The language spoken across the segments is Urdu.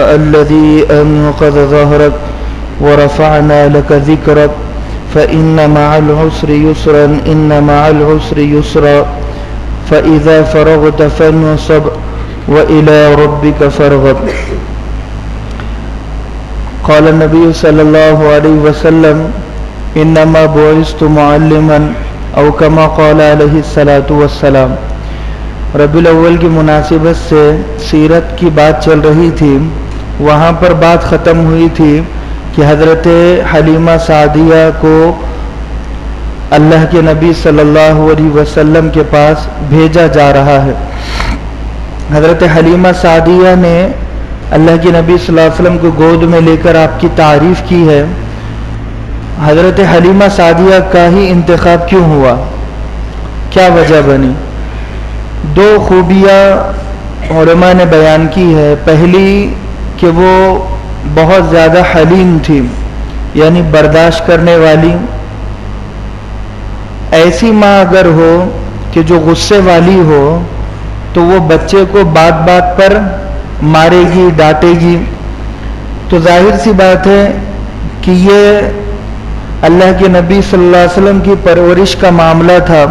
الذي أنقذ ظهرك ورفعنا لك ذكرك فإن مع العسر يسرا إن مع العسر يسرا فإذا فرغت فانصب وإلى ربك فارغب. قال النبي صلی اللہ علیہ وسلم انما بعثت معلما او كما قال علیہ الصلاۃ والسلام. ربیع الاول کی مناسبت سے سیرت کی بات چل رہی تھی. وہاں پر بات ختم ہوئی تھی کہ حضرت حلیمہ سعدیہ کو اللہ کے نبی صلی اللہ علیہ وسلم کے پاس بھیجا جا رہا ہے. حضرت حلیمہ سعدیہ نے اللہ کے نبی صلی اللہ علیہ وسلم کو گود میں لے کر آپ کی تعریف کی ہے. حضرت حلیمہ سعدیہ کا ہی انتخاب کیوں ہوا؟ کیا وجہ بنی؟ دو خوبیاں علماء نے بیان کی ہے. پہلی کہ وہ بہت زیادہ حلیم تھی، یعنی برداشت کرنے والی. ایسی ماں اگر ہو کہ جو غصے والی ہو تو وہ بچے کو بات بات پر مارے گی، ڈانٹے گی. تو ظاہر سی بات ہے کہ یہ اللہ کے نبی صلی اللہ علیہ وسلم کی پرورش کا معاملہ تھا.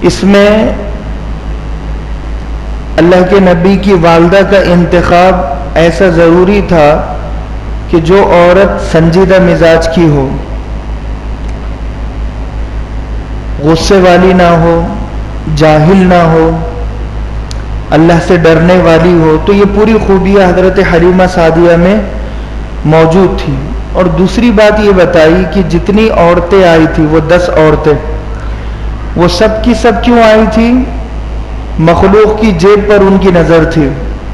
اس میں اللہ کے نبی کی والدہ کا انتخاب ایسا ضروری تھا کہ جو عورت سنجیدہ مزاج کی ہو، غصے والی نہ ہو، جاہل نہ ہو، اللہ سے ڈرنے والی ہو. تو یہ پوری خوبیاں حضرت حلیمہ سعدیہ میں موجود تھی. اور دوسری بات یہ بتائی کہ جتنی عورتیں آئی تھی، وہ 10 عورتیں، وہ سب کی سب کیوں آئی تھی؟ مخلوق کی جیب پر ان کی نظر تھی.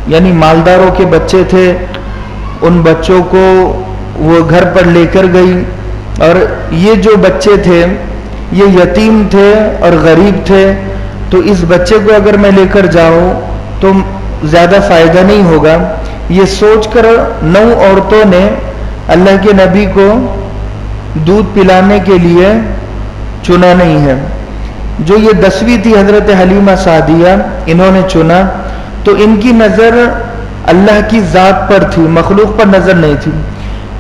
یعنی مالداروں کے بچے تھے، ان بچوں کو وہ گھر پر لے کر گئی. اور یہ جو بچے تھے یہ یتیم تھے اور غریب تھے. تو اس بچے کو اگر میں لے کر جاؤں تو زیادہ فائدہ نہیں ہوگا. یہ سوچ کر 9 عورتوں نے اللہ کے نبی کو دودھ پلانے کے لیے چنا نہیں ہے. جو یہ 10ویں تھی حضرت حلیمہ سعدیہ، انہوں نے چنا. تو ان کی نظر اللہ کی ذات پر تھی، مخلوق پر نظر نہیں تھی.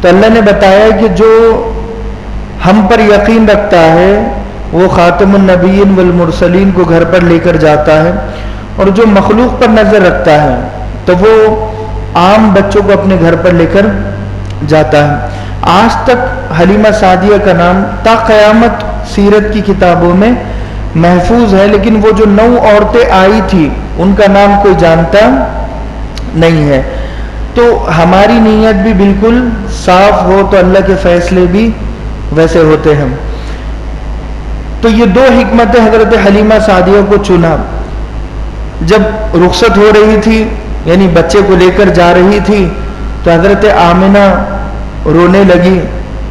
تو اللہ نے بتایا کہ جو ہم پر یقین رکھتا ہے وہ خاتم النبیین والمرسلین کو گھر پر لے کر جاتا ہے، اور جو مخلوق پر نظر رکھتا ہے تو وہ عام بچوں کو اپنے گھر پر لے کر جاتا ہے. آج تک حلیمہ سعدیہ کا نام تا قیامت سیرت کی کتابوں میں محفوظ ہے، لیکن وہ جو 9 عورتیں آئی تھی ان کا نام کوئی جانتا نہیں ہے. تو ہماری نیت بھی بالکل صاف ہو تو اللہ کے فیصلے بھی ویسے ہوتے ہیں. تو یہ 2 حکمتیں حضرت حلیمہ سعدیہ کو چنا. جب رخصت ہو رہی تھی، یعنی بچے کو لے کر جا رہی تھی، تو حضرت آمنہ رونے لگی،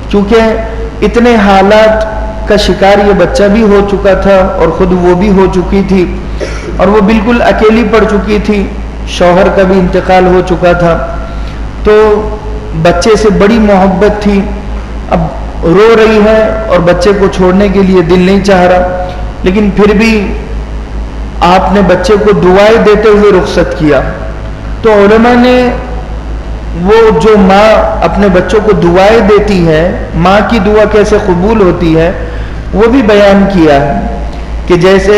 کیونکہ اتنے حالات کا شکار یہ بچہ بھی ہو چکا تھا اور خود وہ بھی ہو چکی تھی، اور وہ بالکل اکیلی پڑ چکی تھی. شوہر کا بھی انتقال ہو چکا تھا. تو بچے سے بڑی محبت تھی. اب رو رہی ہے اور بچے کو چھوڑنے کے لیے دل نہیں چاہ رہا، لیکن پھر بھی آپ نے بچے کو دعائیں دیتے ہوئے رخصت کیا. تو علماء نے وہ جو ماں اپنے بچوں کو دعائیں دیتی ہے، ماں کی دعا کیسے قبول ہوتی ہے وہ بھی بیان کیا ہے. کہ جیسے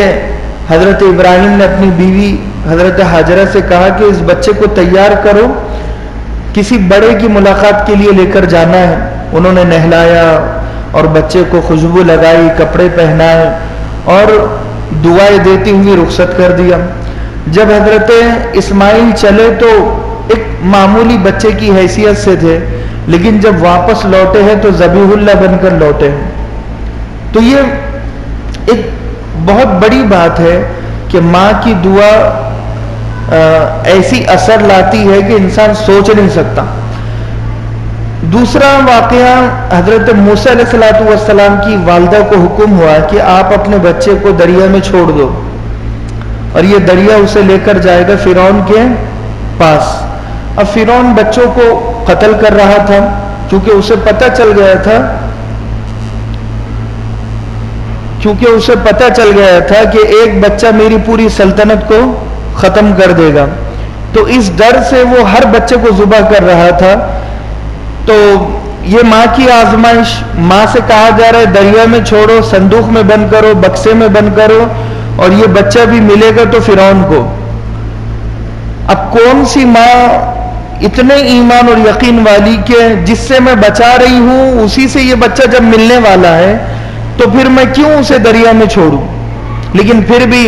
حضرت ابراہیم نے اپنی بیوی حضرت ہاجرہ سے کہا کہ اس بچے کو تیار کرو، کسی بڑے کی ملاقات کے لیے لے کر جانا ہے. انہوں نے نہلایا اور بچے کو خوشبو لگائی، کپڑے پہنائے اور دعائیں دیتی ہوئی رخصت کر دیا. جب حضرت اسماعیل چلے تو ایک معمولی بچے کی حیثیت سے تھے، لیکن جب واپس لوٹے ہیں تو ذبیح اللہ بن کر لوٹے ہیں. تو یہ ایک بہت بڑی بات ہے کہ ماں کی دعا ایسی اثر لاتی ہے کہ انسان سوچ نہیں سکتا. دوسرا واقعہ، حضرت موسیٰ علیہ السلام کی والدہ کو حکم ہوا کہ آپ اپنے بچے کو دریا میں چھوڑ دو، اور یہ دریا اسے لے کر جائے گا فرعون کے پاس. اب فرعون بچوں کو قتل کر رہا تھا، کیونکہ اسے پتہ چل گیا تھا کہ ایک بچہ میری پوری سلطنت کو ختم کر دے گا. تو اس ڈر سے وہ ہر بچے کو ذبح کر رہا تھا. تو یہ ماں کی آزمائش. ماں سے کہا جا رہا ہے دریا میں چھوڑو, صندوق میں بند کرو, بکسے میں بند کرو, اور یہ بچہ بھی ملے گا تو فرعون کو. اب کون سی ماں اتنے ایمان اور یقین والی کہ جس سے میں بچا رہی ہوں اسی سے یہ بچہ جب ملنے والا ہے تو پھر میں کیوں اسے دریا میں چھوڑوں. لیکن پھر بھی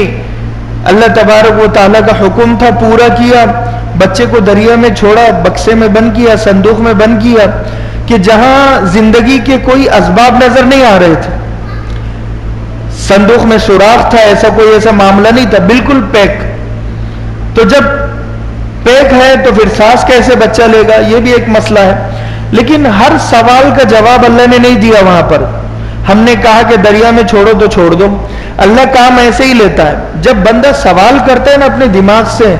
اللہ تبارک و تعالیٰ کا حکم تھا, پورا کیا, بچے کو دریا میں چھوڑا, بکسے میں بند کیا, صندوق میں بند کیا, کہ جہاں زندگی کے کوئی اسباب نظر نہیں آ رہے تھے. صندوق میں سوراخ تھا, ایسا معاملہ نہیں تھا, بالکل پیک. تو جب پیک ہے تو پھر سانس کیسے بچہ لے گا, یہ بھی ایک مسئلہ ہے. لیکن ہر سوال کا جواب اللہ نے نہیں دیا وہاں پر. ہم نے کہا کہ دریا میں چھوڑو تو چھوڑ دو, اللہ کام ایسے ہی لیتا ہے. جب بندہ سوال کرتا ہے نا اپنے دماغ سے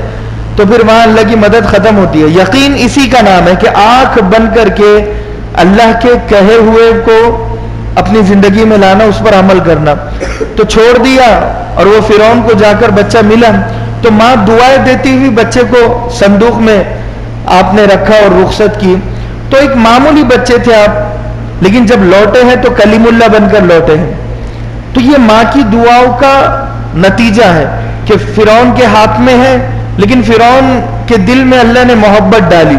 تو پھر وہاں اللہ کی مدد ختم ہوتی ہے. یقین اسی کا نام ہے کہ آنکھ بند کر کے اللہ کے کہے ہوئے کو اپنی زندگی میں لانا, اس پر عمل کرنا. تو چھوڑ دیا اور وہ فرعون کو جا کر بچہ ملا. تو ماں دعائیں دیتی ہوئی بچے کو صندوق میں آپ نے رکھا اور رخصت کی. تو ایک معمولی بچے تھے آپ, لیکن جب لوٹے ہیں تو کلیم اللہ بن کر لوٹے ہیں. تو یہ ماں کی دعاؤں کا نتیجہ ہے کہ فرعون کے ہاتھ میں ہے, لیکن فرعون کے دل میں اللہ نے محبت ڈالی,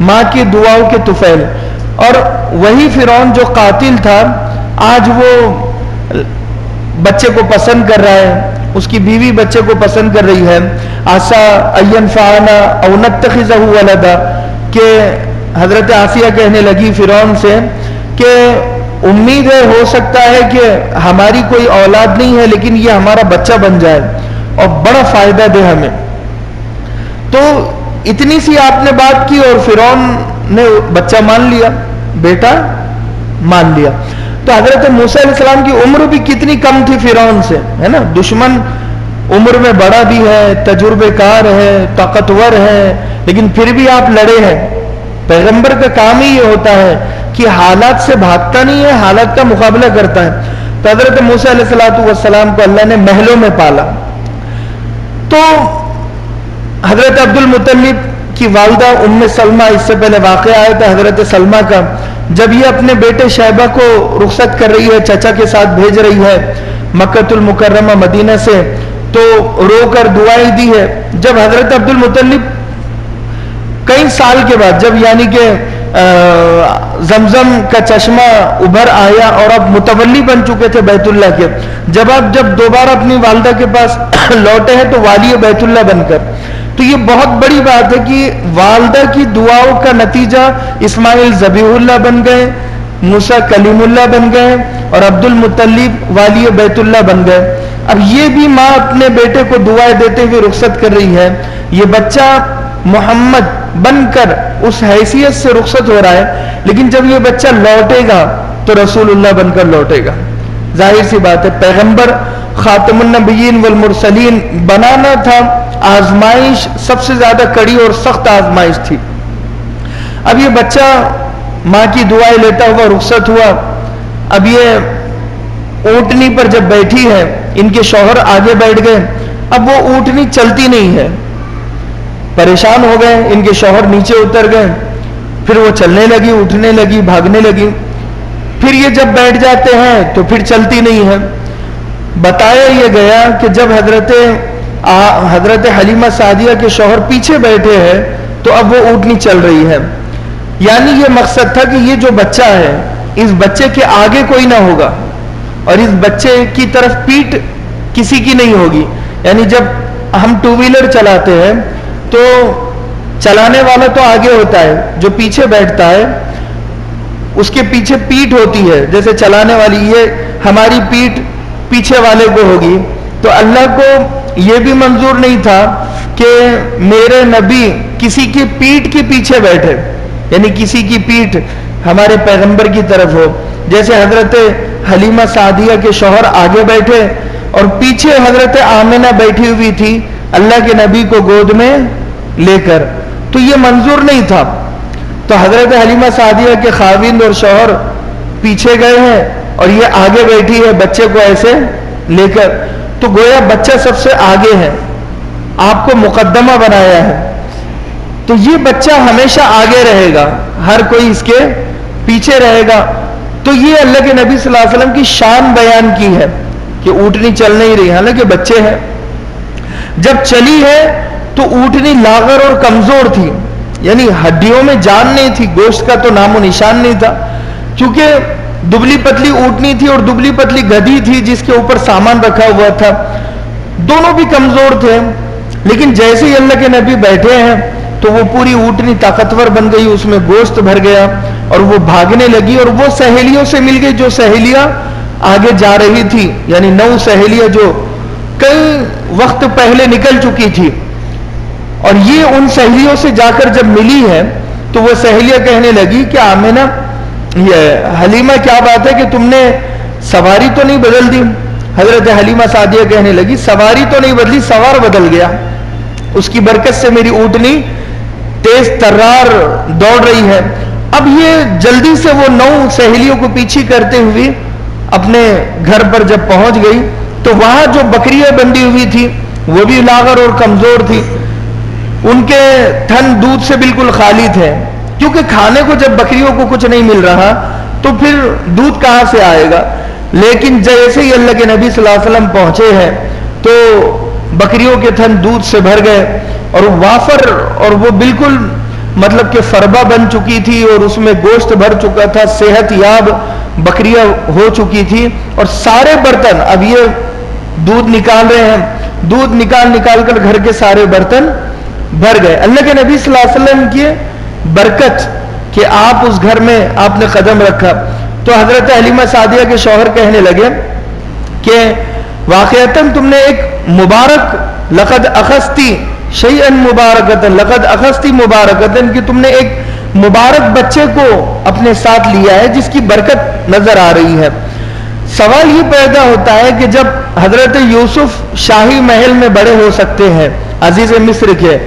ماں کی دعاؤں کے طفیل. اور وہی فرعون جو قاتل تھا آج وہ بچے کو پسند کر رہا ہے, اس کی بیوی بچے کو پسند کر رہی ہے. عسا ان ينفعنا او نتخذه ولدا, کہ حضرت آسیہ کہنے لگی فرعون سے کہ امید ہے, ہو سکتا ہے کہ ہماری کوئی اولاد نہیں ہے لیکن یہ ہمارا بچہ بن جائے اور بڑا فائدہ دے ہمیں. تو اتنی سی آپ نے بات کی اور فرعون نے بچہ مان لیا, بیٹا مان لیا. تو حضرت موسیٰ علیہ السلام کی عمر بھی کتنی کم تھی فرعون سے, ہے نا. دشمن عمر میں بڑا بھی ہے, تجربے کار ہے, طاقتور ہے, لیکن پھر بھی آپ لڑے ہیں. پیغمبر کا کام ہی یہ ہوتا ہے کہ حالات سے بھاگتا نہیں ہے, حالات کا مقابلہ کرتا ہے. تو حضرت موسیٰ علیہ السلام کو اللہ نے محلوں میں پالا. تو حضرت عبد المطلب کی والدہ ام سلمہ, اس سے پہلے واقعہ آیا تھا حضرت سلمہ کا, جب یہ اپنے بیٹے شیبہ کو رخصت کر رہی ہے, چچا کے ساتھ بھیج رہی ہے مکہ المکرمہ مدینہ سے, تو رو کر دعائیں دی ہے. جب حضرت عبد المطلب کئی سال کے بعد, جب یعنی کہ زمزم کا چشمہ ابھر آیا اور اب متولی بن چکے تھے بیت اللہ کے, جب دوبارہ اپنی والدہ کے پاس لوٹے ہیں تو والی بیت اللہ بن کر. تو یہ بہت بڑی بات ہے کہ والدہ کی دعاؤں کا نتیجہ اسماعیل ذبیح اللہ بن گئے, موسیٰ کلیم اللہ بن گئے, اور عبد المطلب والی بیت اللہ بن گئے. اب یہ بھی ماں اپنے بیٹے کو دعائیں دیتے ہوئے رخصت کر رہی ہے. یہ بچہ محمد بن کر اس حیثیت سے رخصت ہو رہا ہے, لیکن جب یہ بچہ لوٹے گا تو رسول اللہ بن کر لوٹے گا. ظاہر سی بات ہے, پیغمبر خاتم النبیین والمرسلین بنانا تھا, آزمائش سب سے زیادہ کڑی اور سخت آزمائش تھی. اب یہ بچہ ماں کی دعائیں لیتا ہوا رخصت ہوا. اب یہ اونٹنی پر جب بیٹھی ہے, ان کے شوہر آگے بیٹھ گئے, اب وہ اونٹنی چلتی نہیں ہے, پریشان ہو گئے, ان کے شوہر نیچے اتر گئے, پھر وہ چلنے لگی, اٹھنے لگی, بھاگنے لگی. پھر یہ جب بیٹھ جاتے ہیں تو پھر چلتی نہیں ہے. بتایا یہ گیا کہ جب حضرت حلیمہ سعدیہ کے شوہر پیچھے بیٹھے ہیں تو اب وہ اونٹنی چل رہی ہے. یعنی یہ مقصد تھا کہ یہ جو بچہ ہے, اس بچے کے آگے کوئی نہ ہوگا اور اس بچے کی طرف پیٹھ کسی کی نہیں ہوگی. یعنی جب ہم ٹو ویلر چلاتے ہیں تو چلانے والا تو آگے ہوتا ہے, جو پیچھے بیٹھتا ہے اس کے پیچھے پیٹھ ہوتی ہے جیسے چلانے والی, یہ ہماری پیٹھ پیچھے والے کو ہوگی. تو اللہ کو یہ بھی منظور نہیں تھا کہ میرے نبی کسی کی پیٹھ کے پیچھے بیٹھے, یعنی کسی کی پیٹھ ہمارے پیغمبر کی طرف ہو. جیسے حضرت حلیمہ سعدیہ کے شوہر آگے بیٹھے اور پیچھے حضرت آمنہ بیٹھی ہوئی تھی اللہ کے نبی کو گود میں لے کر, تو یہ منظور نہیں تھا. تو حضرت حلیمہ سعدیہ کے خاوند اور شوہر پیچھے گئے ہیں اور یہ آگے بیٹھی ہے بچے کو ایسے لے کر. تو گویا بچہ سب سے آگے ہے, آپ کو مقدمہ بنایا ہے. تو یہ بچہ ہمیشہ آگے رہے گا، ہر کوئی اس کے پیچھے رہے گا. تو یہ اللہ کے نبی صلی اللہ علیہ وسلم کی شان بیان کی ہے کہ اونٹنی چل نہیں رہی، حالانکہ بچے ہیں. جب چلی ہے تو اونٹنی لاغر اور کمزور تھی، یعنی ہڈیوں میں جان نہیں تھی، گوشت کا تو نام و نشان نہیں تھا، کیونکہ دبلی پتلی اونٹنی تھی اور دبلی پتلی گدھی تھی جس کے اوپر سامان رکھا ہوا تھا. دونوں بھی کمزور تھے. لیکن جیسے ہی اللہ کے نبی بیٹھے ہیں تو وہ پوری اونٹنی طاقتور بن گئی، اس میں گوشت بھر گیا اور وہ بھاگنے لگی، اور وہ سہیلیوں سے مل گئی جو سہیلیاں آگے جا رہی تھی، یعنی 9 سہیلیاں جو کئی وقت پہلے نکل چکی تھی. اور یہ ان سہیلیوں سے جا کر جب ملی ہے تو وہ سہیلیاں کہنے لگی کہ آمنہ، یہ حلیمہ کیا بات ہے کہ تم نے سواری تو نہیں بدل دی؟ حضرت حلیمہ سعدیہ کہنے لگی سواری تو نہیں بدلی، سوار بدل گیا. اس کی برکت سے میری اونٹنی تیز ترار دوڑ رہی ہے. اب یہ جلدی سے وہ 9 سہیلیوں کو پیچھے کرتے ہوئے اپنے گھر پر جب پہنچ گئی تو وہاں جو بکریاں بندھی ہوئی تھی وہ بھی لاغر اور کمزور تھی. ان کے تھن دودھ سے بالکل خالی تھے، کیونکہ کھانے کو جب بکریوں کو کچھ نہیں مل رہا تو پھر دودھ کہاں سے آئے گا. لیکن جیسے ہی اللہ کے نبی صلی اللہ علیہ وسلم پہنچے ہیں تو بکریوں کے تھن دودھ سے بھر گئے اور وافر، اور وہ بالکل مطلب کہ فربا بن چکی تھی اور اس میں گوشت بھر چکا تھا، صحت یاب بکریاں ہو چکی تھی. اور سارے برتن اب یہ دودھ نکال رہے ہیں، دودھ نکال کر گھر کے سارے برتن بھر گئے. اللہ کے نبی صلی اللہ علیہ وسلم کی برکت کہ آپ اس گھر میں آپ نے قدم رکھا. تو حضرت حلیمہ سعدیہ کے شوہر کہنے لگے کہ واقعتاً تم نے ایک مبارک لقد اخذتی شیئا مبارکتا، لقد اخذتی مبارکتا، کہ تم نے ایک مبارک بچے کو اپنے ساتھ لیا ہے جس کی برکت نظر آ رہی ہے. سوال یہ پیدا ہوتا ہے کہ جب حضرت یوسف شاہی محل میں بڑے ہو سکتے ہیں عزیز مصر کے،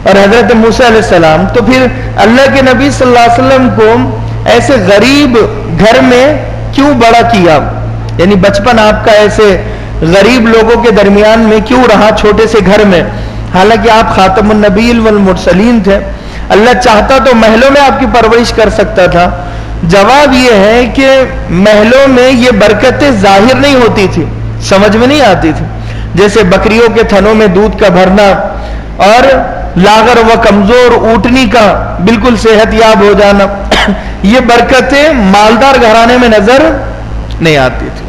اور حضرت موسیٰ علیہ السلام، تو پھر اللہ کے نبی صلی اللہ علیہ وسلم کو ایسے غریب گھر میں کیوں بڑا کیا؟ یعنی بچپن آپ کا ایسے غریب لوگوں کے درمیان میں کیوں رہا، چھوٹے سے گھر میں، حالانکہ آپ خاتم النبیین والمرسلین تھے. اللہ چاہتا تو محلوں میں آپ کی پرورش کر سکتا تھا. جواب یہ ہے کہ محلوں میں یہ برکتیں ظاہر نہیں ہوتی تھی، سمجھ میں نہیں آتی تھی. جیسے بکریوں کے تھنوں میں دودھ کا بھرنا اور لاغر و کمزور اونٹنی کا بالکل صحت یاب ہو جانا، یہ برکتیں مالدار گھرانے میں نظر نہیں آتی تھی.